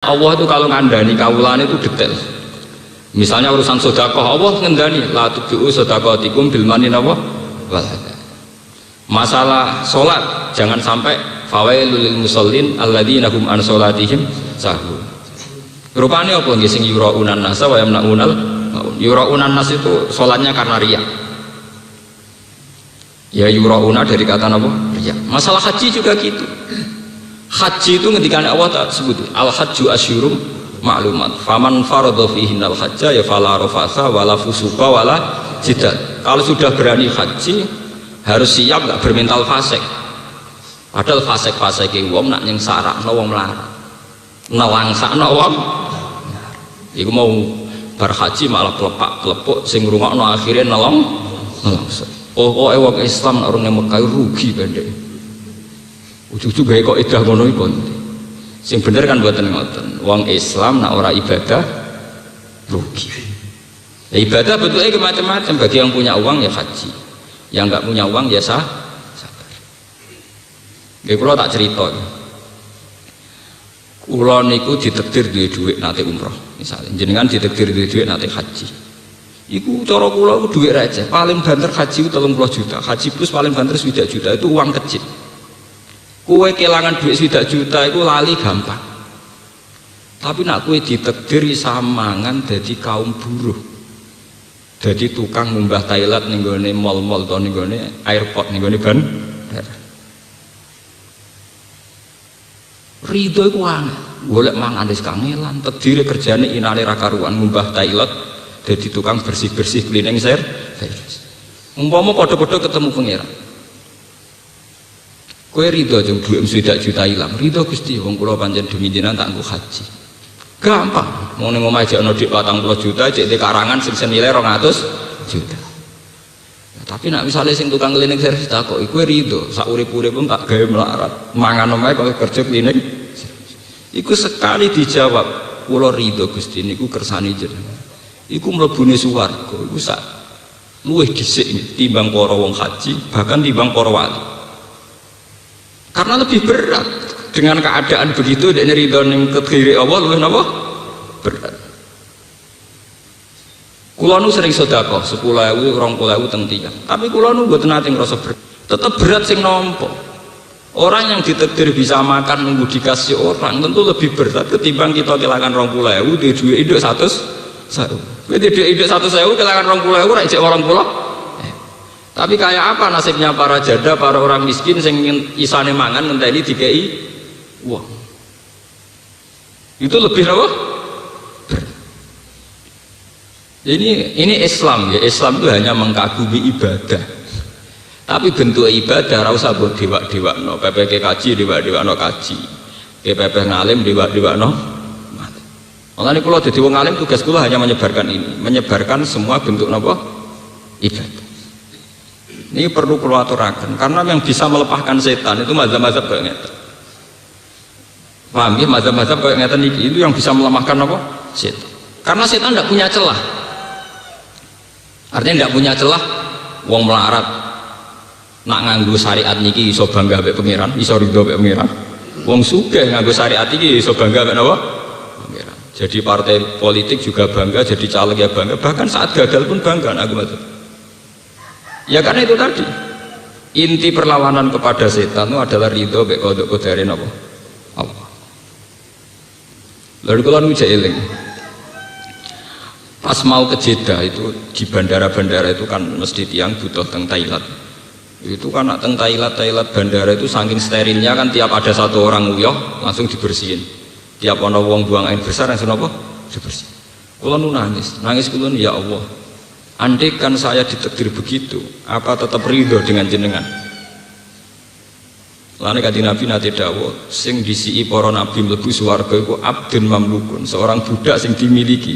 Allah itu kalau ngandani kawulane itu detail. Misalnya urusan sedekah, Allah ngendani la tubiu sedaqatikum bil mani wal adha. Masalah sholat jangan sampai fawailul lil musallin alladzina hum an sholatihim sahun. Rupane apa nggih sing yuraunan nas wa yamnaunal maun. Yuraunan nas itu sholatnya karena riya. Ya yurauna dari kata apa? Riya. Masalah haji juga gitu. Haji itu ketika Allah tak sebut al hajju asyurum ma'lumat. Faman faradha fihinal hajja ya fala rafatha wala fusuqa wala jidal. Kalau sudah berani haji harus siap gak bermental fasik. Padahal fasik-fasik wong nak nyeng sarakno wong melarat. Nelangsakno wong. Iku mau bar haji malah klepak-klepuk sing ngrungokno akhire nelongso. Oh wong Islam nek orang Mekah rugi pendek. Ujug-ujug gawe kok idah ngono iku. Sing bener kan mboten ngoten. Wong Islam nak ora ibadah rugi. Ya, ibadah bentuknya macam-macam. Bagi yang punya uang ya haji, yang nggak punya uang ya sabar. Nggih kula tak cerita. Kula niku ditakdir duwe dhuwit nate umroh, misalnya jenengan ditakdir duwe dhuwit nate haji. Iku cara kula dhuwit receh, paling banter haji 30 juta, haji plus paling banter 1 juta itu uang kecil. Kue kehilangan duit 1 juta itu lali gampang. Tapi nak kue ditakdir samangan jadi kaum buruh, jadi tukang ngumbah toilet ning gone mall-mall to ning gone airport ning gone bandara. Ridho iku angel, golek mangan wis kangelan, tedire kerjane inane ra karuan ngumbah toilet jadi tukang bersih-bersih cleaning service. Umpama padha-padha ketemu pangeran. Kowe ridho jeng duit 1 juta hilang, ridho Gusti wong kula pancen demi jenengan tak nggo haji. Gampang, mau ning omah jek ana dhuwit 40 juta, jek di karangan sing senilai 200 juta. Ya, tapi nak misalnya sing tukang cleaning service tak kok kowe ridho sak urip-urip pun tak gawe melarat. Mangan omahe kok kerja cleaning. Iku sekali dijawab, kula ridho Gusti niku kersane jenengan. Iku mlebune swarga, iku sak luwih dhisik timbang para wong haji, bahkan timbang para wali. Karena lebih berat dengan keadaan begitu dia ridho ning kediri Allah luwih napa berat. Kula nu sering sedekah 10.000 20.000 teng tiyang, tapi kula nu mboten nate ngrasa berat. Tetep berat sing nampa. Orang yang ditakdir bisa makan nunggu dikasih orang tentu lebih berat ketimbang kita kehilangan 20.000 di duit induk 100.000. Kowe di duit induk 100.000 kehilangan 20.000 ra ijek 80. Tapi kayak apa nasibnya para janda, para orang miskin sing isane mangan ngenteni dikei uang. Itu lebih apa? Ini Islam ya. Islam itu hanya mengkagumi ibadah. Tapi bentuk ibadah ora usah mbok dewak-dewakno. PPK kaji dewak-dewakno kaji. PPP ngalim dewak-dewakno. Mulane kula dadi wong alim tugas kula hanya menyebarkan ini, menyebarkan semua bentuk napa? Ibadah. Ini perlu keluar aturakan karena yang bisa melepaskan setan itu mazhab-mazhab kayak ngeten. Paham ya, mazhab-mazhab kayak ngeten itu yang bisa melemahkan apa? Setan. Karena setan tidak punya celah. Artinya tidak punya celah. Wong melarat nak nganggo syariat niki iso bangga mbek pangeran, iso ridho mbek pangeran. Wong sugih nganggo syariat iki iso bangga mbek napa? Pangeran. Jadi partai politik juga bangga, jadi caleg ya bangga, bahkan saat gagal pun bangga aku maksud. Ya karena itu tadi inti perlawanan kepada setan itu adalah ridho mbek qadar napa Allah. Lalu kalau nu eling pas mau ke Jeddah itu di bandara-bandara itu kan mesti tiang butuh teng Thailand. Itu kan teng Thailand bandara itu saking sterilnya kan tiap ada satu orang uyah langsung dibersihin. Tiap ana wong buang air besar langsung apa? Dibersihin. Kula nu nangis kula ya Allah. Andai kan saya ditakdir begitu, apa tetap ridho dengan jenengan? Lalu kanjeng Nabi nate dawuh, sing disiki para nabi mlebu swarga iku abdun mamlukun, seorang budak sing dimiliki.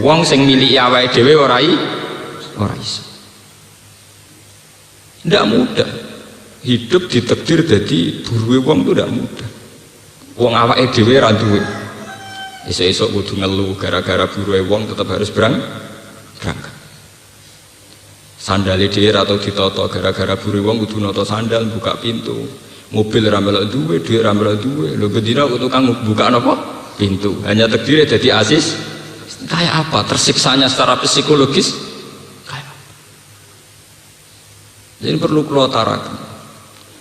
Wong sing miliki awake dhewe ora iso. Ndak mudah. Hidup ditakdir dadi buruhe wong itu ndak mudah. Wong awake dhewe ra duwe. Esuk-esuk kudu ngelu gara-gara buruhe wong tetap harus berangkat. Sandale dhewe atau ditoto gara-gara buru wong kudu nata sandal buka pintu. Mobil ra melok duwe, dhuwit ra melok duwe. Lho bendina tukang buka napa? pintu, hanya takdir jadi asis. Kayak apa tersiksanya secara psikologis? Kayak apa? Jadi perlu kula tarakan.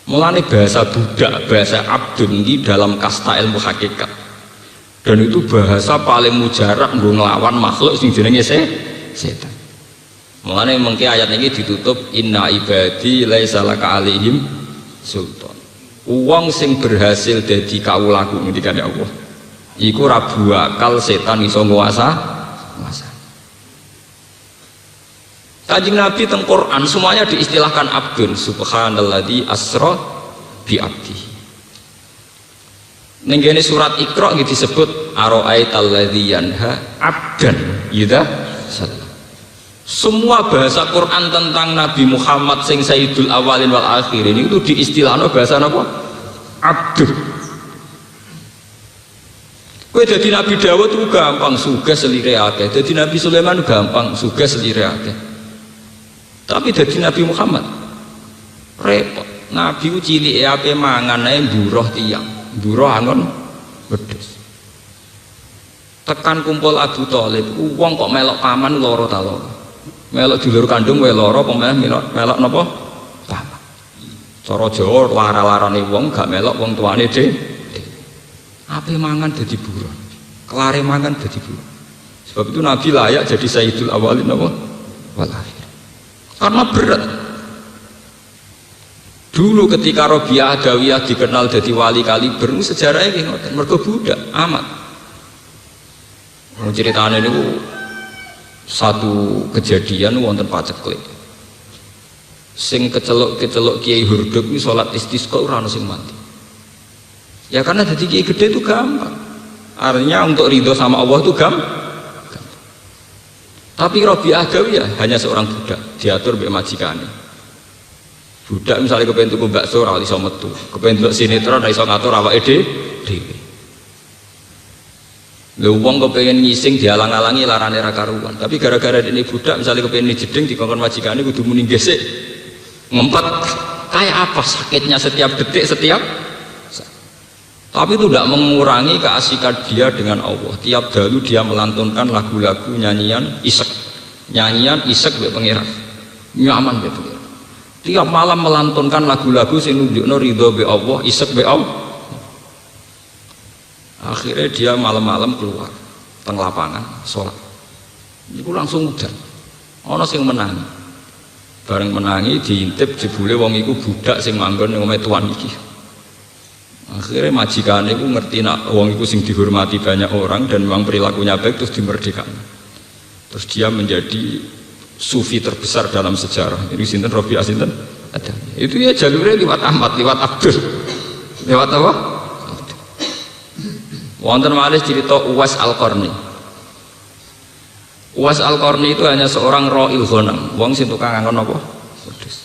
Mulane bahasa budak, bahasa abdun ini dalam kasta ilmu hakikat. Dan itu bahasa paling mujarab nggo nglawan makhluk sing jenenge setan. Mulane mengke ayat ini ditutup inna ibadi laisa laka alaihim sultan. Wong sing berhasil dadi kawulaku ngendikane Allah. Iku rabu akal setan iso nguasa. Kanjeng Nabi teng Quran semuanya diistilahkan abdun, subhanalladzi asra bi abdi. Ning kene surat Iqra iki disebut ara'aital ladzi yanha abdan idza shalla. Semua bahasa Quran tentang Nabi Muhammad sing sayyidul awalin wal akhirin itu diistilahno bahasa apa? Abdun. Kowe dadi Nabi Dawud itu gampang sugih selire akeh, dadi Nabi Sulaiman gampang sugih selire akeh. Tapi dadi Nabi Muhammad repot. Nabi ku cilike ape mangan ae mburuh tiyang, mburuh angon wedhus. Tekan kumpul Abu Thalib, wong kok melok paman lara ta lara. Melok dulur kandung wae lara apa melok napa? Paman. Cara Jawa lara-larane wong gak melok wong tuane dhewe. Ape mangan dadi buruh, kelare mangan dadi buruh. Sebab itu Nabi layak jadi sayyidul awalin wal akhirin. Karena berat. Dulu ketika Rabi'ah Adawiyah dikenal jadi wali Kaliber, sejarahnya kayak ngoten, mergo budak amat. Mau ceritanya ini satu kejadian wonten paceklik. Sing kecelok Kiai Hurduk ini sholat istisqa ora ono sing mati. Ya karena jadi kiai gede itu gampang. Artinya untuk ridho sama Allah itu gampang. Tapi Rabi'ah Adawiyah hanya seorang budak, diatur mbek majikane. Budak misalnya kepengen tuku bakso ora iso metu, kepengen ndelok sinetron ora iso ngatur awake dhewe. Lha wong kepengen ngising dialang-alangi larane ra karuan. Tapi gara-gara ini budak misalnya kepengen jeding dikongkon majikane kudu muni gesek. Ngempet kayak apa sakitnya setiap detik setiap. Tapi itu tidak mengurangi keasikan dia dengan Allah. Tiap dalu dia melantunkan lagu-lagu nyanyian isek be pengiran, nyaman be pengiran. Tiap malam melantunkan lagu-lagu sing nunjukno ridho be Allah, isek be Allah. Akhirnya dia malam-malam keluar teng lapangan sholat. Iku langsung udan. Ana sing menangi. Bareng menangi diintip jebule wong iku budak sing manggon ning omahe tuan iki. Akhirnya majikan itu ngerti nak wong itu sing dihormati banyak orang dan memang perilakunya baik, terus dimerdekakan. Terus dia menjadi sufi terbesar dalam sejarah. Ini sinten Rabi'ah sinten ada. Itu ya jalurnya lewat Ahmad, lewat Abdul. Lewat apa? Wonten malih cerita Uwais Al-Qarni. Uwais Al-Qarni itu hanya seorang ra'il ghanam, wong sing tukang ngangon apa? Wedhus.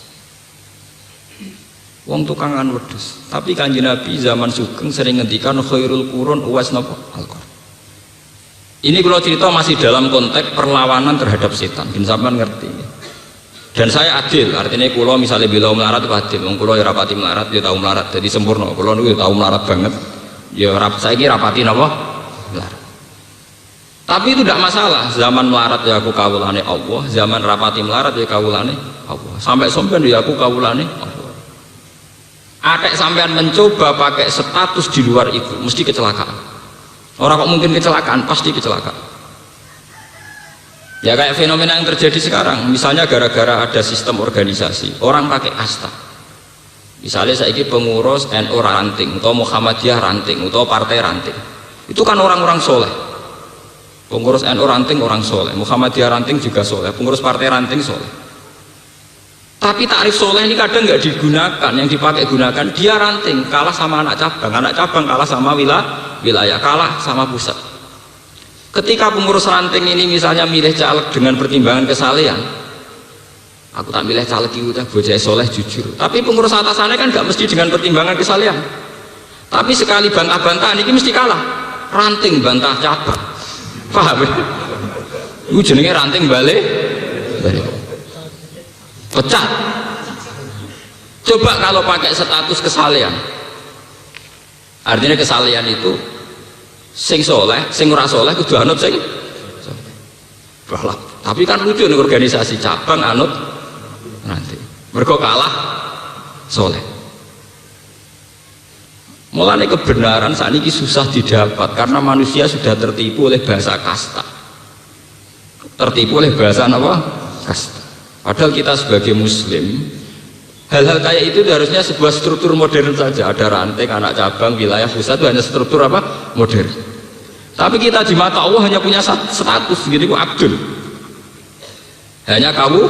Wong tukang ngangon wedhus. Tapi Kanjeng Nabi zaman sugeng sering ngendikan khairul qurun Uwais napa? Al-Qarni. Ini kalau cerita masih dalam konteks perlawanan terhadap setan, bin sampean ngerti. Dan saya adil, artinya kalau misalnya bela melarat itu adil. Wong kula ya rapati melarat, ya tahu melarat, jadi sempurna. Kula niku ya tahu melarat banget. Ya saiki rapati napa? Melarat. Tapi itu tidak masalah. Zaman melarat ya aku kawulane Allah, zaman rapati melarat ya kawulane Allah. Sampai sampean ya aku kawulane Allah. Atek sampean mencoba pakai status di luar itu, mesti kecelakaan. Orang kok mungkin kecelakaan, pasti kecelakaan. Ya kayak fenomena yang terjadi sekarang, misalnya gara-gara ada sistem organisasi, orang pakai kasta. Misalnya saiki pengurus NU ranting, atau Muhammadiyah ranting, atau partai ranting. Itu kan orang-orang soleh. Pengurus NU ranting orang soleh, Muhammadiyah ranting juga soleh, pengurus partai ranting soleh. Tapi takrif soleh ini kadang nggak digunakan, yang dipakai gunakan dia ranting, kalah sama anak cabang kalah sama wilayah, kalah sama pusat. Ketika pengurus ranting ini misalnya milih caleg dengan pertimbangan kesalehan, aku tak milih caleg itu dah bocah soleh jujur. Tapi pengurus atasannya kan nggak mesti dengan pertimbangan kesalehan. Tapi sekali bantah-bantahan ini mesti kalah. Ranting bantah cabang, paham? Itu jenenge ranting balik. Pecat. Coba kalau pakai status kesalehan, artinya kesalehan itu Sing soleh, sing ora soleh kudu anut sing soleh. Balap. Tapi kan lucu nih organisasi cabang anut nanti. Mergo kalah soleh. Mulane kebenaran saat ini susah didapat karena manusia sudah tertipu oleh bahasa kasta. Tertipu oleh bahasa apa? Kasta. Padahal kita sebagai muslim, hal-hal kayak itu harusnya sebuah struktur modern saja. Ada ranting, anak cabang, wilayah pusat itu hanya struktur apa? Modern. Tapi kita di mata Allah hanya punya status gini, ku abdul. Hanya kamu.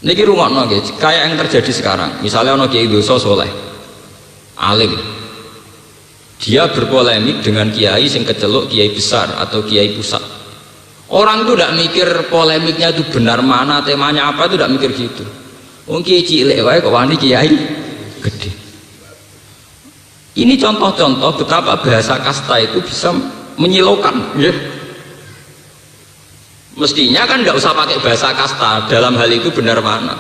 Niki rungokno nggih, kayak yang terjadi sekarang. Misalnya ono kiai dosa soleh, alim. Dia berpolemik dengan kiai sing keceluk kiai besar atau kiai pusat. Orang itu tidak mikir polemiknya itu benar mana, temanya apa, itu tidak mikir gitu. Wong kiai cilik wae kok wani kiai gede. Ini contoh-contoh betapa bahasa kasta itu bisa menyilaukan, ya. Mestinya kan nggak usah pakai bahasa kasta dalam hal itu benar mana.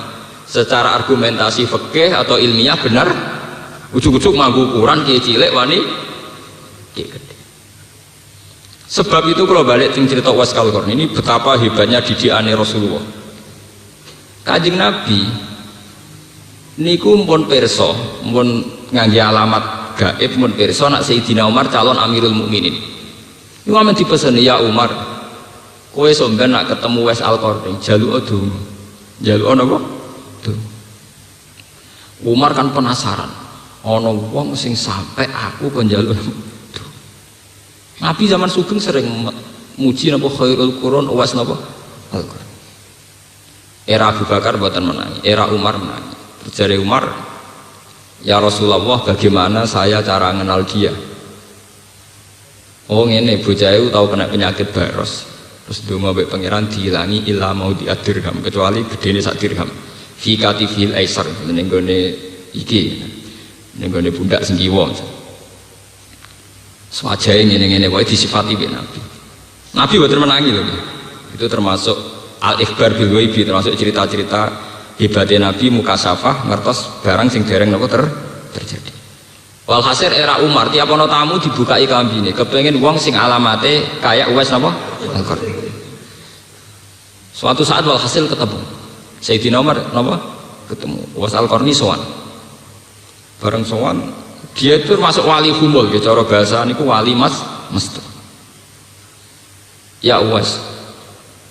Secara argumentasi fikih atau ilmiah benar. Ujuk-ujuk nganggo ukuran kiai cilik wani kiai gede. Sebab itu kalau balik cerita Uwais Al-Qarni ini betapa hebatnya didikane Rasulullah. Kanjeng Nabi niku pun pirsa, pun ngangge alamat gaib pun pirsa nak Sayyidina Umar calon Amirul Mukminin. Niku amen dipeseni, ya Umar, kowe sampeyan nak ketemu Uwais Al-Qarni jaluk donga. Jaluk napa? Donga. Umar kan penasaran, ana wong sing sampai aku kon jaluk. Nabi zaman Sugeng sering muji napa khairul qurun Uwais napa Al-Qarni. Era Abu Bakar buatan menangi, era Umar menangi. Jare Umar, ya Rasulullah, bagaimana saya cara mengenal dia? Oh ngene, bocah itu tahu kena penyakit baros. Terus donga mbek pangeran diilangi illa mau diadirham, kecuali gedene sak dirham. Fi katifil aisar ning gone iki. Ning gone pundak sing kiwa. Swajai ngene-ngene wae disifati mbek Nabi. Nabi mboten menangi lho. Itu termasuk al-ikhbar bil ghaibi, termasuk cerita-cerita hebatnya Nabi mukasafah ngertos barang sing dereng napa terjadi. Walhasil era Umar tiap ana tamu dibukai kambine, kepengin wong sing alamate kayak Uwais napa Al-Qarni. Suatu saat walhasil ketemu. Sayyidina Umar napa ketemu Uwais Al-Qarni sowan. Bareng sowan dia itu masuk wali humul, cara bahasa niku wali mesti. Ya Uwais,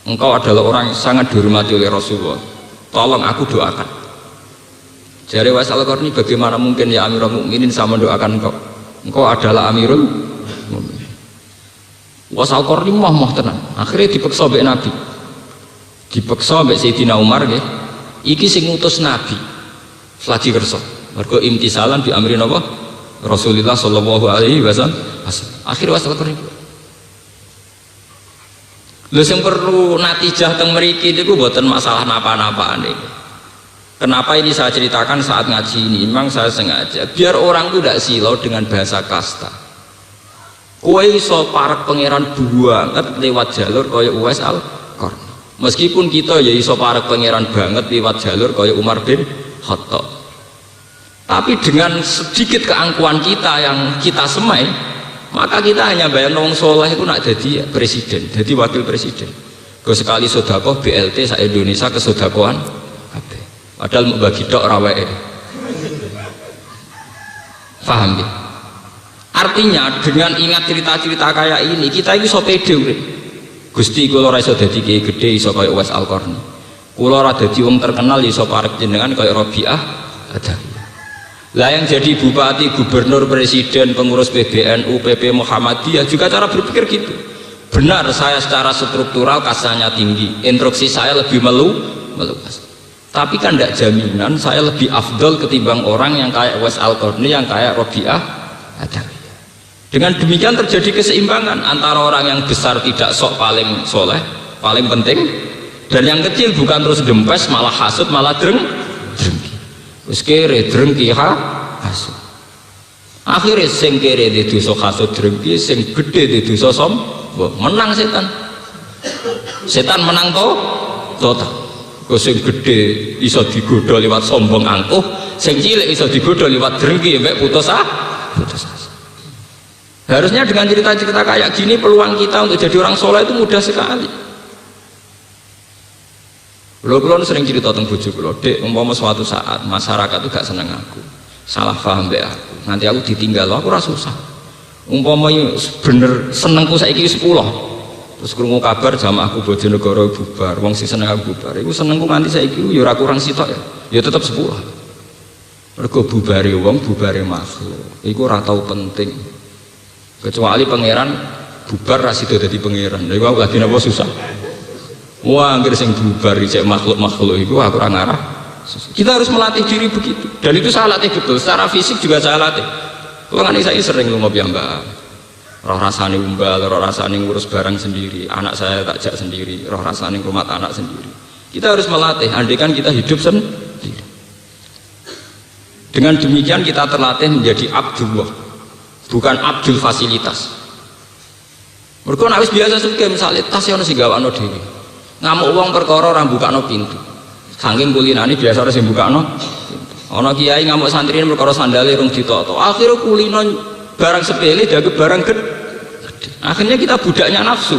engkau adalah orang yang sangat dihormati oleh Rasulullah. Tolong aku doakan. Jare Uwais Al-Qarni, bagaimana mungkin ya Amirul Mukminin saya mendoakan engkau? Engkau adalah Amirul Mukminin. Uwais Al-Qarni moh tenan. Akhirnya dipeksa mbek Nabi. Dipeksa mbek Sayyidina Umar nggih. Iki sing ngutus Nabi. Selagi kersa. Mergo imtisalan bi amri napa? Rasulullah sallallahu alaihi wasallam. Akhirnya Uwais Al-Qarni. Lha sing perlu natijah teng mriki niku mboten masalah napa-napane. Kenapa ini saya ceritakan saat ngaji ini? Memang saya sengaja biar orang itu tidak silau dengan bahasa kasta. Kowe iso parek pangeran banget lewat jalur kaya Uwais Al-Qarni. Meskipun kita ya iso parek pangeran banget lewat jalur kaya Umar bin Khattab. Tapi dengan sedikit keangkuhan kita yang kita semai, maka kita hanya bayang wong soleh itu nak jadi presiden, jadi wakil presiden. Kau sekali sodakoh BLT sa Indonesia kesodakohan, padahal mau bagi dok rawe. Paham ya? Artinya dengan ingat cerita-cerita kayak ini kita itu so pede. Gusti kula ora iso dadi kiai gedhe iso kaya Uwais Al-Qarni. Kula ora dadi wong terkenal iso parek jenengan kaya Rabi'ah Adawiyah. Lah yang jadi bupati, gubernur, presiden, pengurus PBNU, PP Muhammadiyah juga cara berpikir gitu. Benar, saya secara struktural kasanya tinggi, instruksi saya lebih meluas. Tapi kan tidak jaminan saya lebih afdol ketimbang orang yang kayak Uwais Al-Qarni, yang kayak Rabi'ah Adawiyah. Dengan demikian terjadi keseimbangan antara orang yang besar tidak sok paling soleh, paling penting, dan yang kecil bukan terus dempes, malah hasut, malah drengki. Wis kere drengki hasud. Akhirnya sing kere di dosa hasud drengki, sing gede di dosa sombong. Menang setan. Setan menang total. Kok sing gede iso digodha liwat sombong angkuh, sing cilik iso digodha liwat drengki mbek putus asa. Harusnya dengan cerita-cerita kayak gini peluang kita untuk jadi orang soleh itu mudah sekali. Kalau sering cerita tentang bojo kula, Dek, umpama suatu saat masyarakat itu gak seneng aku, salah paham mbek aku, nanti aku ditinggal, aku ora susah. Umpama bener senengku saiki 10, terus krungu kabar jamaahku Bojonegoro bubar, wong sing seneng aku bubar, iku senengku nganti saiki ya ora kurang sitok ya tetep 10. Mergo bubare wong, bubare makhluk, iku ora tau penting. Kecuali pangeran bubar ra sida dadi pangeran. Lha iku lagi napa susah. Wah, anggere sing bubar cek makhluk-makhluk iku aku ora ngarah. Kita harus melatih diri begitu. Dan itu saya latih betul. Secara fisik juga saya latih. Kalau ngene saya sering lunga piyambak. Roh rasane umbal, roh rasane ngurus barang sendiri. Anak saya tak jak sendiri, roh rasane ngrumat anak sendiri. Kita harus melatih, andaikan kita hidup sendiri. Dengan demikian kita terlatih menjadi Abdullah, bukan Abdul fasilitas. Mergo nek wis biasa sugih misale tas ono sing gawakno dhewe. Ngamuk wong perkara ora mbukakno pintu. Saking kulinane biasa ora sing mbukakno. Ana kiai ngamuk santrine perkara sandale rung ditoto. Akhire kulino barang sepele dadi barang gede. Akhirnya kita budaknya nafsu.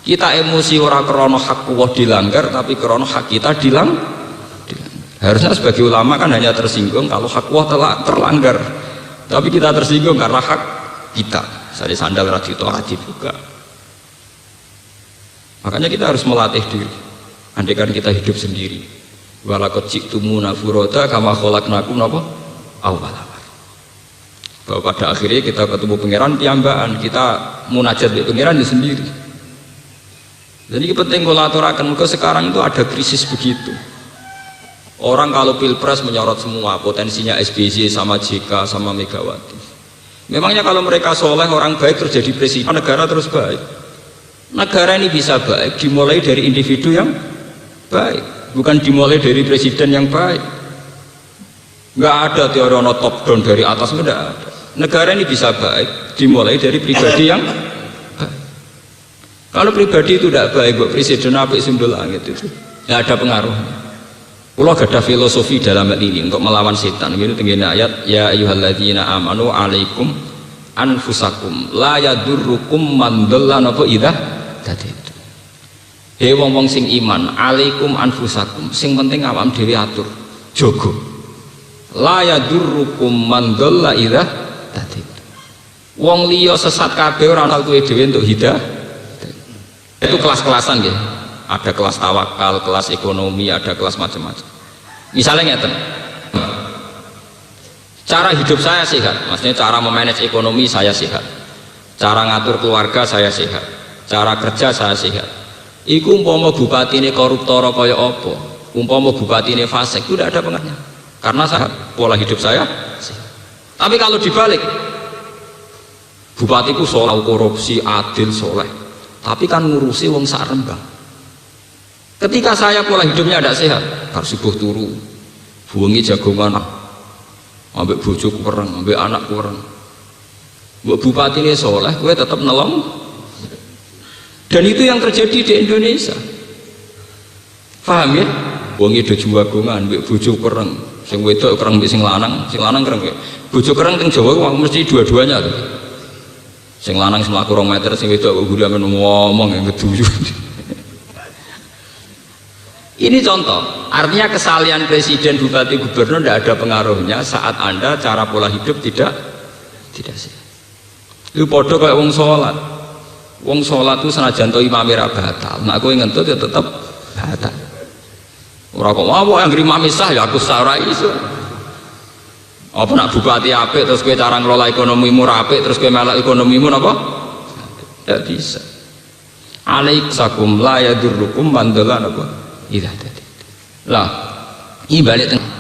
Kita emosi ora krana hak Allah dilanggar tapi krana hak kita dilanggar. Harusnya sebagai ulama kan hanya tersinggung kalau hak Allah telah terlanggar. Tapi kita tersinggung karena hak kita. Misalnya sandal radito dibuka. Makanya kita harus melatih diri. Andaikan kita hidup sendiri. Walaqad ji'tumuna furada kama khalaqnakum napa? Awwal. Bahwa pada akhirnya kita ketemu pangeran piyambakan, kita munajat dengan pangeran di sendiri. Jadi penting kalau aturakan, muka sekarang itu ada krisis begitu. Orang kalau pilpres menyorot semua, potensinya SBY sama JK sama Megawati. Memangnya kalau mereka soleh, orang baik terus jadi presiden, negara terus baik. Negara ini bisa baik dimulai dari individu yang baik, bukan dimulai dari presiden yang baik. Nggak ada teori ono top down dari atas, nggak ada. Negara ini bisa baik dimulai dari pribadi yang baik. Kalau pribadi itu tidak baik, buat presiden apik sundul langit itu nggak ada pengaruhnya. Allah gak ada filosofi dalam hal ini untuk melawan setan. Ini tingginya ayat ya ayyuhalladzina amanu alaikum anfusakum la yadurrukum man dhalla napa idza tadaitu. He wong-wong sing iman alaikum anfusakum, sing penting awam dhewe atur jaga. La yadurrukum man dhalla idza tadaitu. Wong liya sesat kabeh ora ana kowe dhewe untuk hidayah. Itu kelas-kelasan nggih. Ada kelas tawakal, kelas ekonomi, ada kelas macam-macam. Misalnya ngeten, cara hidup saya sehat, maksudnya cara memanage ekonomi saya sehat, cara ngatur keluarga saya sehat, cara kerja saya sehat. Iku umpama bupati ini koruptor kaya apa, umpama bupati ini fasik, itu tidak ada pengaruhnya, karena saya pola hidup saya sehat. Tapi kalau dibalik, bupatiku soleh, korupsi, adil, soleh, tapi kan ngurusi wong sak Rembang. Ketika saya pola hidupnya tidak sehat, harus subuh turu, buangi jagongan, ambek bojoku kurang, ambek anak kurang. Buat bupati ini soleh, gue tetap nolong. Dan itu yang terjadi di Indonesia. Paham ya? Buangi do jagongan, ambek bojo kurang, sing wedok kurang, ambek sing lanang kurang. Bojo kurang teng Jawa mesti dua-duanya. Sing lanang selaku 2 meter, sing wedok guru amen ngomong yang keduyu. Ini contoh, artinya kesalahan presiden, bupati, gubernur tidak ada pengaruhnya saat Anda cara pola hidup tidak sehat. Itu podo kayak wong sholat. Wong sholat itu senajan to imam ra batal. Nak kowe ngentut ya tetap batal. Ora kok mau yang imam sah ya aku sah iso. Apa nak bupati apik terus kowe cara ngelola ekonomimu ra apik terus kowe melok ekonomimu napa? Tidak bisa. Alaikum la yadurrukum man dhalla napa? Lah, ini balik tengah.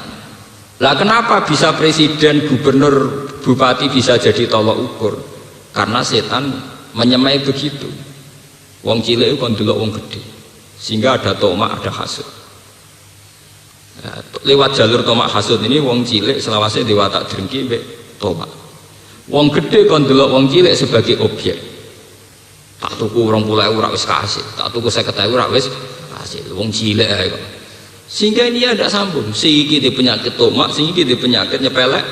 Lah kenapa bisa presiden, gubernur, bupati bisa jadi tolok ukur? Karena setan menyemai begitu. Wong cilik itu kan delok wong gede, sehingga ada tomak, ada hasud. Ya, lewat jalur tomak hasud ini wong cilik selawase diwatak drengki mbek tomak. Wong gede kan delok wong cilik sebagai objek. Tak tuku 20.000 ora wis kasih, tak tuku 50.000 ora wis hasil wong cilik ae kok. Sehingga ini ada sambung, sing iki di penyakit tomak, sing iki di penyakit nyepelek.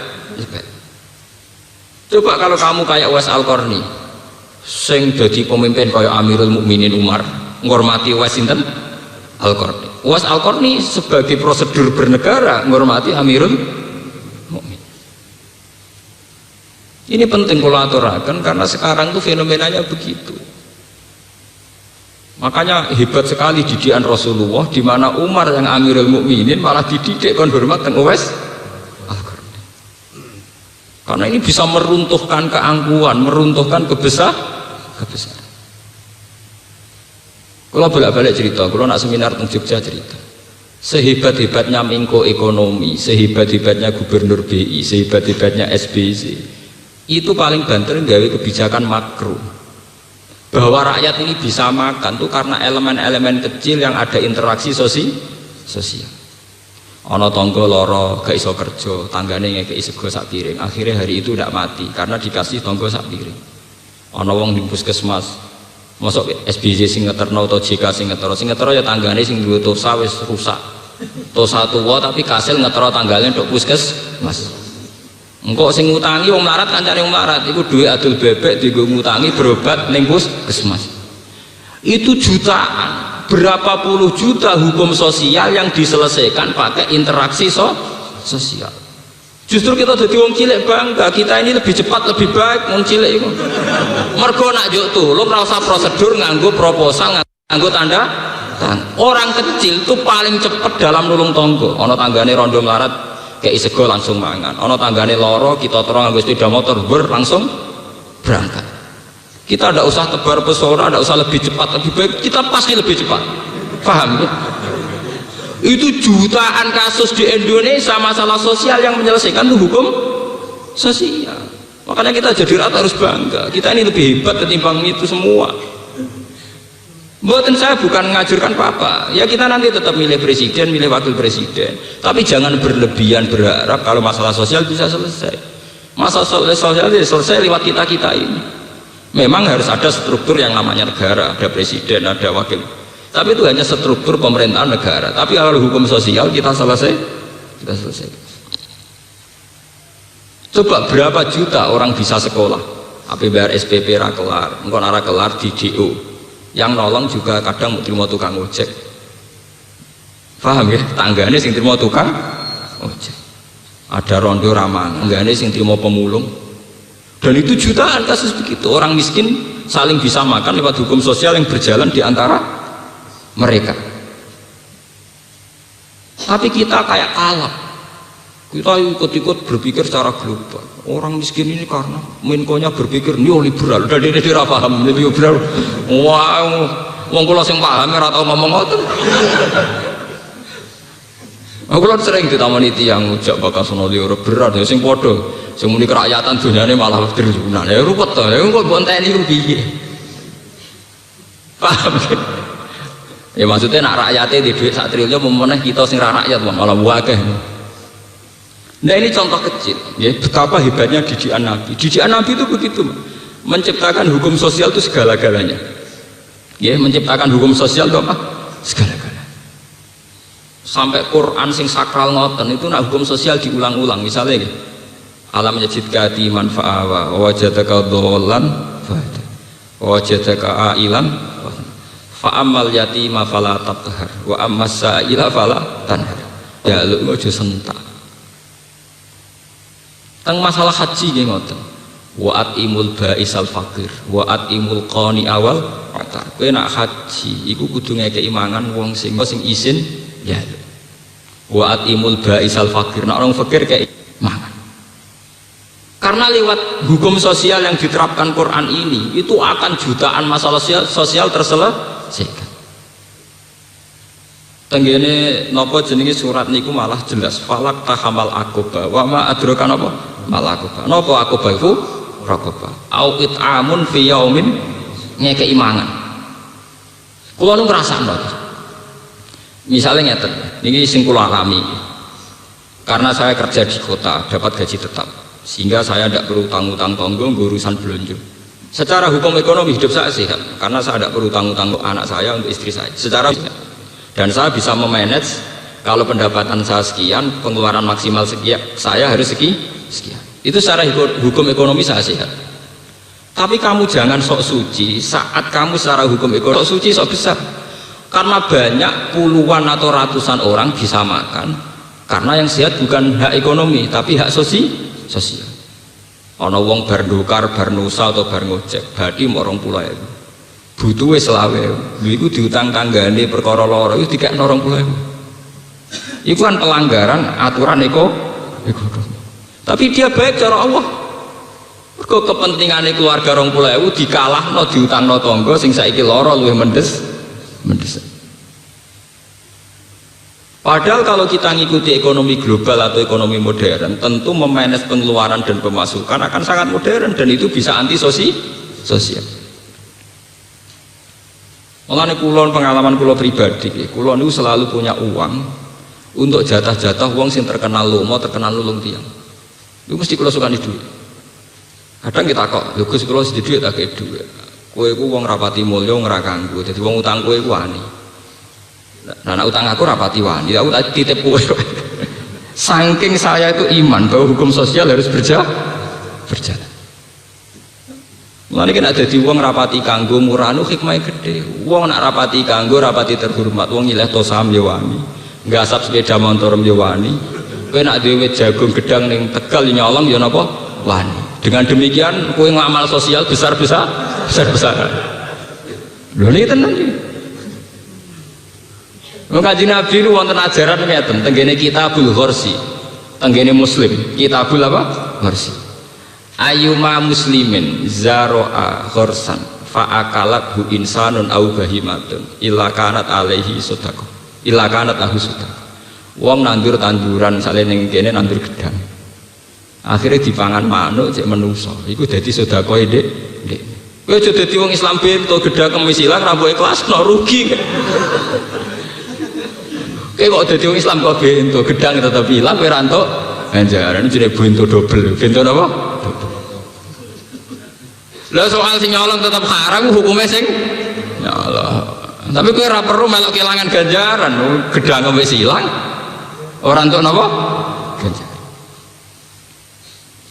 Coba kalau kamu kayak Uwais Al-Qarni sing dadi pemimpin kayak Amirul Mukminin Umar ngormati Uwais sinten Al-Qarni. Uwais Al-Qarni sebagai prosedur bernegara ngormati Amirul Mukminin. Ini penting kalau aturakan karena sekarang tuh fenomenanya begitu. Makanya hebat sekali didikan Rasulullah di mana Umar yang Amirul Mukminin malah dididik kon hormat teng Uwais Al-Qarni. Karena ini bisa meruntuhkan keangkuhan, meruntuhkan kebesaran. Kalau bolak-balik cerita, kalau nak seminar teng Jogja cerita. Sehebat-hebatnya Menko Ekonomi, sehebat-hebatnya Gubernur BI, sehebat-hebatnya SBC, itu paling banter gawe kebijakan makro. Bahwa rakyat ini bisa makan tuh karena elemen-elemen kecil yang ada interaksi sosial. Ana tangga lara gak iso kerja, tanggane ngekeki sego sak piring, akhirnya hari itu tidak mati karena dikasih tangga sak piring. Ana wong di puskesmas masuk SBC sing ngeterno atau JK sing ngetero ya tanggane sing duwe tosa wis rusak. Tosa tuwa tapi kasil ngetero tanggane ndok puskesmas. Engkau sing ngutangi wong melarat kancane wong melarat iku duwe adul bebek dienggo ngutangi berobat ning puskesmas. Itu jutaan, berapa puluh juta hukum sosial yang diselesaikan pakai interaksi sosial. Justru kita jadi wong cilik bangga, kita ini lebih cepat lebih baik wong cilik iku. Mergo nak njuk tulung ora usah prosedur nganggo proposal nganggo tanda tangan. Orang kecil tuh paling cepat dalam nulung tangga. Ana tanggane rondo melarat kayak sego langsung mangan, ono tanggane loro kita terang nganggo sepeda motor langsung berangkat. Kita tidak usah tebar pesona, tidak usah lebih cepat lebih baik, kita pasti lebih cepat. Paham ya? Itu jutaan kasus di Indonesia masalah sosial yang menyelesaikan itu hukum sosial. Makanya kita jadi rata harus bangga, kita ini lebih hebat ketimbang itu semua. Buatan saya bukan ngajurkan apa-apa, ya kita nanti tetap milih presiden, milih wakil presiden, tapi jangan berlebihan berharap kalau masalah sosial bisa selesai. Masalah sosial selesai lewat kita ini. Memang harus ada struktur yang namanya negara, ada presiden, ada wakil, tapi itu hanya struktur pemerintahan negara. Tapi kalau hukum sosial kita selesai. Coba berapa juta orang bisa sekolah, tapi bayar SPP ra kelar, engko ora kelar di DO. Yang nolong juga kadang mau terima tukang ojek. Paham ya? Tanggane sing terima tukang ojek. Ada rondo ramang, tanggane sing terima pemulung. Dan itu jutaan kasus begitu. Orang miskin saling bisa makan lewat hukum sosial yang berjalan di antara mereka. Tapi kita kayak kalap. Kita ikut-ikut berpikir secara global. Orang miskin ini karena Menkonya berpikir neoliberal, dan dia tidak paham neoliberal. Wow, wong kula sing paham ora tau ngomong ngoten. Aku lho sering ditamoni tiyang ujak bakal sono neoliberal ya sing padha, sing muni kerakyatan dunyane malah triliunan. Ya rupet to, ya kok mbok enteni ku piye. Paham? Ya maksudnya nak rakyatnya di duit 1 triliun memeneh kita sing ra rakyat malah akeh. Nah ini contoh kecil, ya, betapa hebatnya didikan Nabi. Didikan Nabi itu begitu, menciptakan hukum sosial itu segala-galanya. Ya, menciptakan hukum sosial itu apa? Segala-galanya. Sampai Quran sing sakral ngoten itu nak hukum sosial diulang-ulang. Misalnya, gitu, alam yajidka yatiman fa'awa, wajadaka dholan fa'ada, wajadaka ailan fa'amal yatima fala tabhar, wa ammas sa'ila fala tanhar. Ya lu aja sentak. Teng masalah haji nggih ngoten. Wa atimul ba'isal fakir, wa atimul qani awal atar. Kowe nak haji iku kudu ngekeki mangan wong sing isin ya. Wa atimul ba'isal fakir, nak orang fakir kayak mangan. Karena lewat hukum sosial yang diterapkan Quran ini itu akan jutaan masalah sosial terselesaikan. Tenggene napa jenenge surat niku malah jelas falak tahamal akoba wa ma adraka napa malakoba napa akoba iku rakoba au it'amun fi yaumin ngekeki mangan. Kula nu ngrasakno misalnya ngeten niki sing kula alami karena saya kerja di kota dapat gaji tetap sehingga saya tidak perlu utang-utang tangga urusan belanja. Secara hukum ekonomi hidup saya sehat karena saya tidak perlu utang-utang untuk anak saya, untuk istri saya secara dan saya bisa memanage kalau pendapatan saya sekian pengeluaran maksimal sekian saya harus sekian. Itu secara hukum ekonomi saya sehat. Tapi kamu jangan sok suci saat kamu secara hukum ekonomi sok suci sok besar. Karena banyak puluhan atau ratusan orang bisa makan. Karena yang sehat bukan hak ekonomi tapi hak sosial. Ana wong bar ndokar, bar nusa atau bar ngojek, badi morong pula ya. Butuh wis selawe. Lha iku diutang tanggane perkara lara iku dikekno 20.000. Iku kan pelanggaran aturan ekonomi. Tapi dia baik cara Allah. Mergo kepentingane keluarga 20.000 dikalahno diutangno tangga sing saiki lara luwih mendesak. Padahal kalau kita ngikuti ekonomi global atau ekonomi modern, tentu memanage pengeluaran dan pemasukan akan sangat modern dan itu bisa anti sosial. Mulane kula pengalaman kula pribadi, kula niku selalu punya uang untuk jatah-jatah wong sing terkenal lomo, terkenal nulung tiyang. Itu mesti kula sukani duit. Kadang kita kok, lho Gus kula sedhi duit tak kei duit. Kowe iku wong rapati mulya ora kanggo. Dadi wong utang kowe iku wani. Nah, nek utang aku rapati wani, aku tak titip kowe. Saking saya itu iman bahwa hukum sosial harus berjalan. Mulane nek dadi wong rapati kanggo muranu hikmahe gede. Wong nek rapati kanggo rapati terhormat, wong nyileh to saham ya wani. Nggasap sepeda motor ya wani. Kowe nek dhewe jagung gedang ning Tegal nyolong ya napa? Wani. Dengan demikian kowe ngamal sosial besar-besaran. Lho niki tenan iki. Wong Kanjeng Nabi lu wonten ajaran ngeten tenggene Kitabul Ghorsi. Tenggene Muslim, Kitabul apa? Ghorsi. Ayyuma muslimin zaro'a ghorsan fa'akalathu insanun au bahimatun illa kanat alaihi sedekah. Illa kanat lahu sedekah. Wong nandur tanduran misale ning kene nandur gedang. Akhirnya dipangan manuk cek menungso. Iku dadi sedekah Dik. Kowe aja dadi wong Islam bento gedang kemis ilang ra mbok ikhlas no rugi. Kowe kok dadi wong Islam kok bento gedang tetep ilang kowe ra entuk ganjaran jenenge bento dobel. Bento napa? Lah soal sing nyolong tetap haram hukumnya sing nyolong. Tapi kowe ora perlu melok kelangan ganjaran, gedang wis ilang. Ora entuk napa? Ganjaran.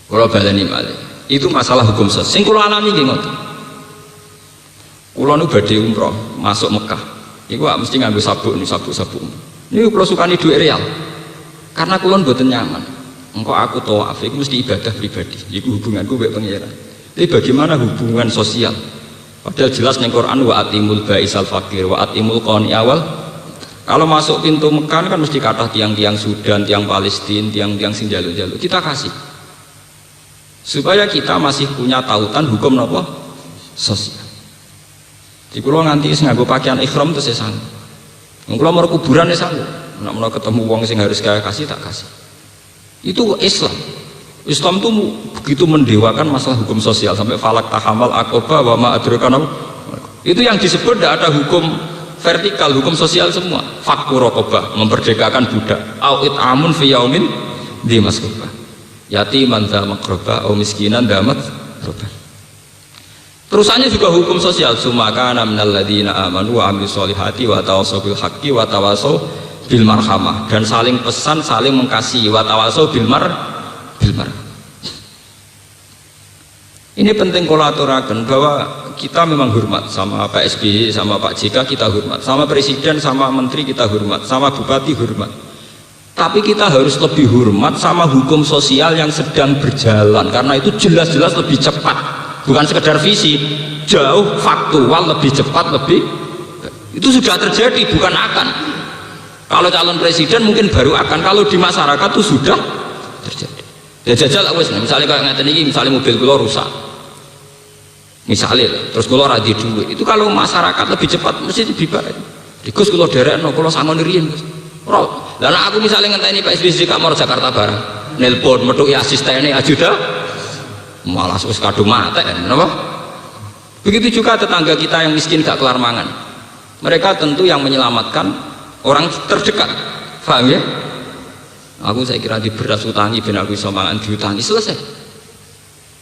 Kula baleni malih. Itu masalah hukum sosial. Sing kula alami nggih ngoten. Kula nu badhe umroh masuk Mekah. Iku mesti nganggo sabuk. Niku kula sukani dhuwit real. Karena kula mboten nyaman. Engko aku tawaf iku mesti ibadah pribadi. Iku hubunganku mbek pangeran. Tapi bagaimana hubungan sosial? Padahal jelas ning Quran wa atimul baisal fakir wa atimul qani awal. Kalau masuk pintu Mekah kan mesti kathah tiang-tiang Sudan, tiang Palestina, tiang-tiang sing jaluk-jaluk. Kita kasih. Supaya kita masih punya tautan hukum napa? Sosial. Di kula nganti wis nganggo pakaian ihram terus saya sanggup. Kula mau kuburan ya sanggup. Nek menawa ketemu wong sing harus kaya kasih tak kasih. Itu Islam. Islam itu begitu mendewakan masalah hukum sosial sampai falak tahamal akoba wa ma adraka. Itu yang disebut tidak ada hukum vertikal, hukum sosial semua. Fakku rokobah, memperdekakan budak. Au it'amun fi yaumin di maskubah. Yatiman dha makrobah au miskinan damat robah. Terusannya juga hukum sosial. Sumakana minal ladina amanu wa amilus solihati wa tawassaw bil haqqi wa tawassaw bil marhamah, dan saling pesan, saling mengasihi, wa tawassaw bil marhamah. Ini penting kolaborasikan bahwa kita memang hormat sama Pak SBY, sama Pak JK kita hormat, sama Presiden, sama Menteri kita hormat, sama Bupati hormat. Tapi kita harus lebih hormat sama hukum sosial yang sedang berjalan, karena itu jelas-jelas lebih cepat, bukan sekedar visi, jauh faktual, lebih cepat, lebih itu sudah terjadi, bukan akan. Kalau calon presiden mungkin baru akan, kalau di masyarakat itu sudah terjadi. Ya jajal wis, misalnya kayak ngeten iki, misalnya mobil kula rusak, misalnya terus kula ra di duit, itu kalau masyarakat lebih cepat mesti lebih baik. Di Gus kula derekno, kula sangon riyen Gus. Lah nek aku misalnya ngenteni Pak SBY Kamar Jakarta Barat, nelpon metuki asistene ajuda, malah wis kadung mate, napa? Begitu juga tetangga kita yang miskin gak kelar mangan. Mereka tentu yang menyelamatkan orang terdekat. Paham ya? Aku saya kira di beras utangi ben aku iso mangan diutangi selesai.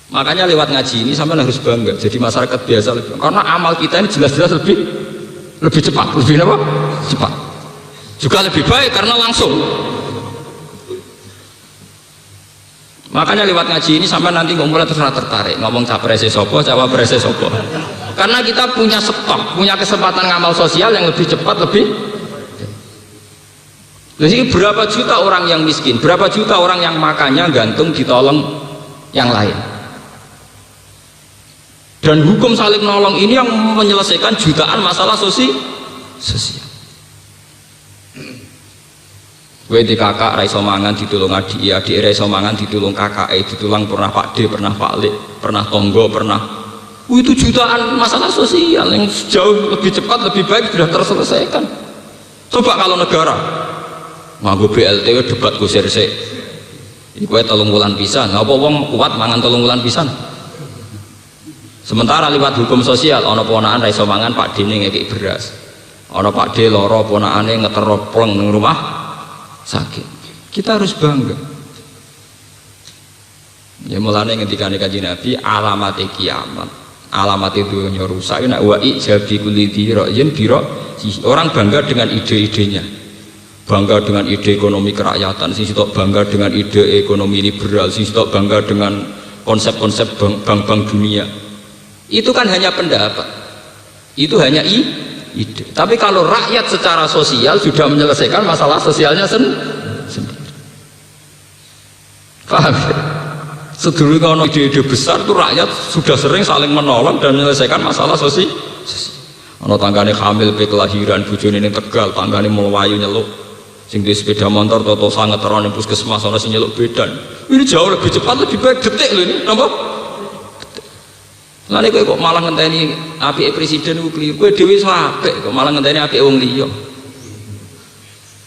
Makanya lewat ngaji ini sampean harus bangga jadi masyarakat biasa lebih, karena amal kita ini jelas-jelas lebih cepat, lebih apa? Cepat. Juga lebih baik karena langsung. Makanya lewat ngaji ini sampai nanti mulai tertarik ngomong capres sopo, cawapres sopo. Karena kita punya stok, punya kesempatan ngamal sosial yang lebih cepat, lebih. Jadi berapa juta orang yang miskin, berapa juta orang yang makannya gantung ditolong yang lain. Dan hukum saling nolong ini yang menyelesaikan jutaan masalah sosial. Gue di kakak raiso mangan ditulung adik raiso mangan ditulung kakak, ditulung pernah Pak D, pernah Pak Lek, pernah Tonggo, pernah. Itu jutaan masalah sosial yang jauh lebih cepat, lebih baik sudah terselesaikan. Coba kalau negara nganggo BLT debat kusir sik. Iki kowe 3 wulan pisan, ngapa wong kuat mangan 3 wulan pisan? Sementara lewat hukum sosial ana ponakan raiso mangan Pak D ngekek beras. Ana Pak D lara ponakane ngeteropleng ning rumah sakit. Kita harus bangga. Ya mulane ngendikane Kanjeng Nabi alamat kiamat, alamat dunya rusak nek wa ijabi kulli dhirain biro. Orang bangga dengan ide-idenya, bangga dengan ide ekonomi kerakyatan, sing sitok bangga dengan ide ekonomi liberal, sing sitok bangga dengan konsep-konsep bank-bank dunia. Itu kan hanya pendapat, itu hanya ide. Tapi kalau rakyat secara sosial sudah menyelesaikan masalah sosialnya sendiri. Paham ya? Sedulu kalau ide-ide besar itu rakyat sudah sering saling menolong dan menyelesaikan masalah sosial. Ono tanggane hamil pe kelahiran bojone ning Tegal, tanggane mlayu nyeluk. Sing di sepeda motor toto sangat terone puskesmas ana sing nyeluk bedan. Ini jauh lebih cepat, lebih baik, detik lho ini. Napa? Lha nek kok malah ngenteni apike presiden ku kliru. Kowe dhewe iso apik kok malah ngenteni apike wong liya.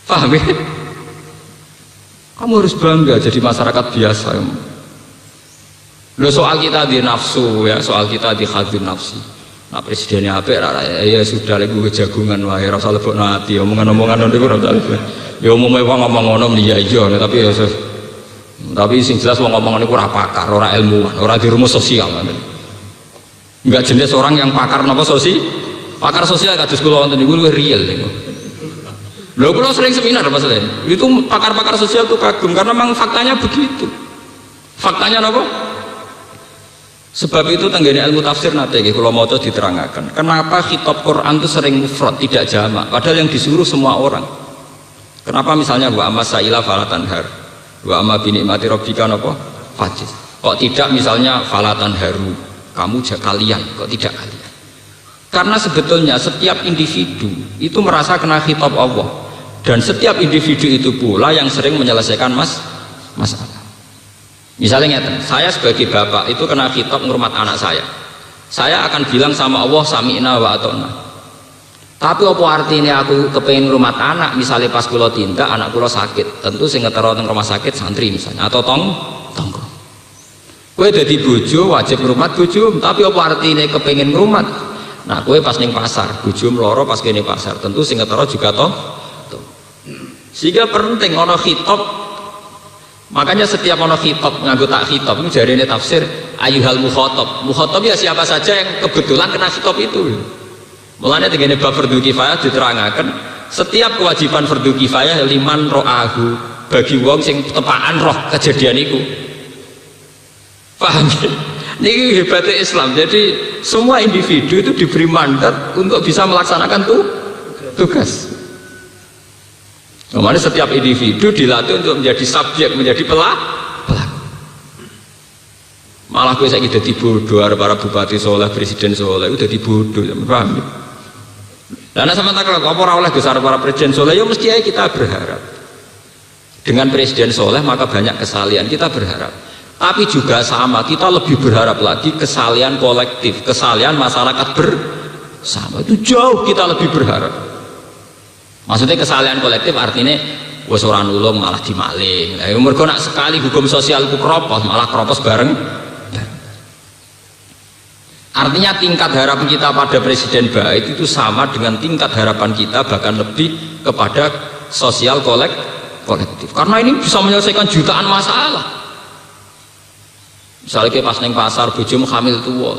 Paham ya? Kamu harus bangga jadi masyarakat biasa. Loh soal kita di nafsu ya, soal kita di khadun nafsi. Nah presidennya apik ya sudah lagi gue jagungan wae ora usah lebokno ati omongan-omongan niku ora usah. Ya umume wong ngomong ngono iya tapi ya tapi sing jelas wong ngomong niku ora pakar, ora ilmuwan, ora di rumus sosial. Enggak jenis orang yang pakar napa pakar sosial kados kula wonten niku luwih real niku. Lho kula sering seminar Mas Len. Itu pakar-pakar sosial tuh kagum karena memang faktanya begitu. Faktanya napa? Sebab itu tenggene ilmu tafsir nate nggih kula maca diterangkan. Kenapa khitab Quran itu sering mufrad tidak jamak padahal yang disuruh semua orang. Kenapa misalnya wa amma sa'ila fala tanhar. Wa amma bi nikmati rabbika napa? Fajis. Kok tidak misalnya fala tanharu. Kamu kalian, kok tidak kalian? Karena sebetulnya setiap individu itu merasa kena khitab Allah dan setiap individu itu pula yang sering menyelesaikan masalah. Misalnya saya sebagai bapak itu kena khitab ngurmat anak saya akan bilang sama Allah sami'na wa ata'na. Tapi apa artinya aku kepengen ngurmat anak, misalnya pas kula tindak anak kula sakit, tentu sing ngetero teng rumah sakit santri misalnya atau tonggo. Kowe dadi bojo wajib ngrumat bojo, tapi apa artine kepengin ngrumat? Nah, kowe pas ning pasar, bojo mloro pas kene pasar, tentu sing ngetara juga toh. Sehingga penting ana khitab. Makanya setiap ana khitab nganggo tak khitab itu jarene tafsir ayyuhal mukhatab. Mukhatab ya siapa saja yang kebetulan kena khitab itu. Mulane tengene bab fardhu kifayah diterangaken setiap kewajiban fardhu kifayah liman ro'ahu bagi wong sing tepaan roh kejadian iku. Paham ya? Ini hebatnya Islam. Jadi semua individu itu diberi mandat untuk bisa melaksanakan tugas. Kemarin setiap individu dilatih untuk menjadi subjek, menjadi pelaku. Malah gue saya jadi bodoh, para bupati soleh, presiden soleh, udah dibodoh, paham ya? Karena sama tak kalau apa oleh besar para presiden soleh, ya mesti aja kita berharap. Dengan presiden soleh maka banyak kesalahan, kita berharap. Tapi juga sama, kita lebih berharap lagi kesalahan kolektif, kesalahan masyarakat bersama. Itu jauh kita lebih berharap. Maksudnya kesalahan kolektif artinya wis ora nulung malah dimaling. Lah mergo nak sekali hukum sosial ku kropos, malah kropos bareng. Artinya tingkat harapan kita pada presiden baik itu sama dengan tingkat harapan kita bahkan lebih kepada sosial kolektif. Karena ini bisa menyelesaikan jutaan masalah. Misalnya ke pas neng pasar bojomu hamil tua,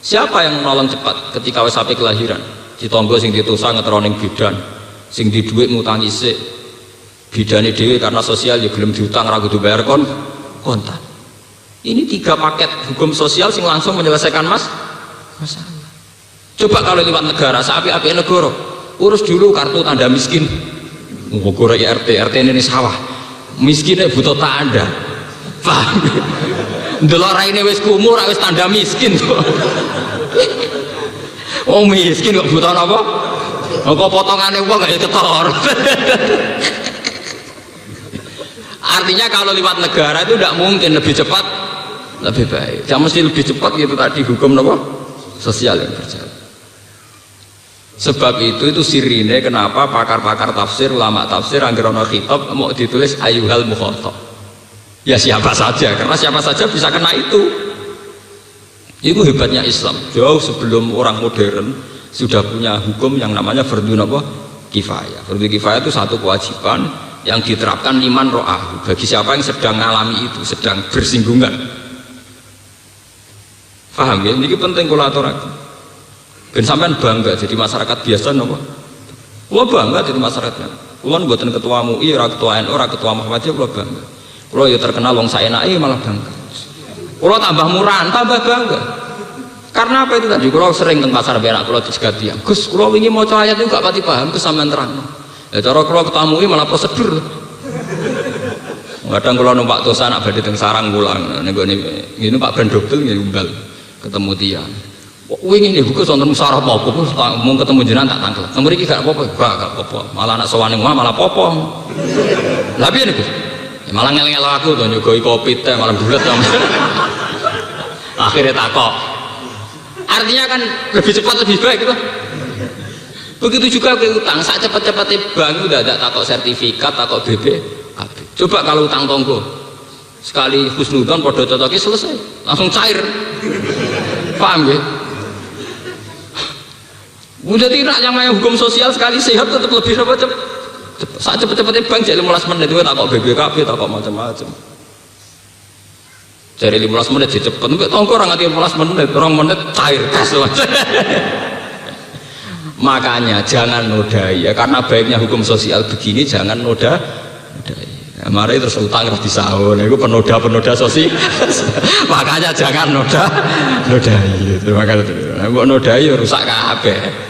siapa yang menolong cepat ketika wis sampai kelahiran? Ditonggo sing ditusa ngeteroning bidan, sing di duit ngutangi sik, bidane dhewe karena sosial ya gelem diutang ra kudu bayar kontan. Ini 3 paket hukum sosial sing langsung menyelesaikan masalah. Coba kalau lewat negara, seapi-api negara, urus dulu kartu tanda miskin. Ngukur RT ini sawah. Miskinnya butuh tanda. Paham? Ndelok raine wis kumur, wis tanda miskin. Oh miskin kok butuh apa? Kok potongane wong gak ketor. Artinya kalau lewat negara itu tidak mungkin lebih cepat, lebih baik. Yang mesti lebih cepat gitu tadi hukum apa? Sosial yang berjalan. Sebab itu sirine kenapa pakar-pakar tafsir, ulama tafsir angger ana khitab mau ditulis ayyuhal mukhatab. Ya siapa saja, karena siapa saja bisa kena itu. Itu hebatnya Islam. Jauh sebelum orang modern sudah punya hukum yang namanya fardhu kifayah. Fardhu kifayah itu satu kewajiban yang diterapkan liman ro'ah bagi siapa yang sedang mengalami itu, sedang bersinggungan. Paham ya? Ini penting kalau aturakan. Ben sampean bangga jadi masyarakat biasa napa? Kula bangga jadi masyarakat. Kula mboten ketua MUI, ora ketua NU, ora ketua Muhammadiyah, kula bangga. Kula ya terkenal wong saenake malah bangga. Kula tambah murahan, tambah bangga. Karena apa itu tadi? Kula sering teng pasar berak kula dicegat tiyang. Gus, kula wingi maca ayat itu gak pati paham, Gus sampean terangno. Ya cara kula ketua MUI malah prosedur. Kadang kula numpak tosa nak badhe teng sarang pulang. Nek ngene Pak Ben Dobel nggih umbal ketemu tiyang. Wingi ini buku sonten musarah apa-apa, mau ketemu jenengan tak tangkel. Nomor iki gak apa-apa, gak apa-apa. Malah anak sowan ning omah malah apa-apa. Lah piye niku? Ya malah ngel-ngel aku to nyogoi kopi teh malah bulet. Akhirnya takok. Artinya kan lebih cepat lebih baik gitu. Begitu juga ke utang, sak cepat-cepatnya bank udah ada takok sertifikat, takok BPKB. Coba kalau utang tonggo sekali husnudzon podo cocoki selesai, langsung cair. Paham ya? Udah tidak yang namanya hukum sosial sekali sehat tetap lebih cepat. Saat cepet-cepetnya bank jadi 15 menit itu takut BBKB, takut macam-macam. Jadi 15 menit jadi cepet. Enggak tahu orang ngerti 15 menit, orang menit cair gas. Makanya jangan nodai ya, karena baiknya hukum sosial begini jangan nodai. Mari terus utang harus disahun. Itu penoda sosial. Makanya jangan nodai. Makanya nodai rusak kabeh.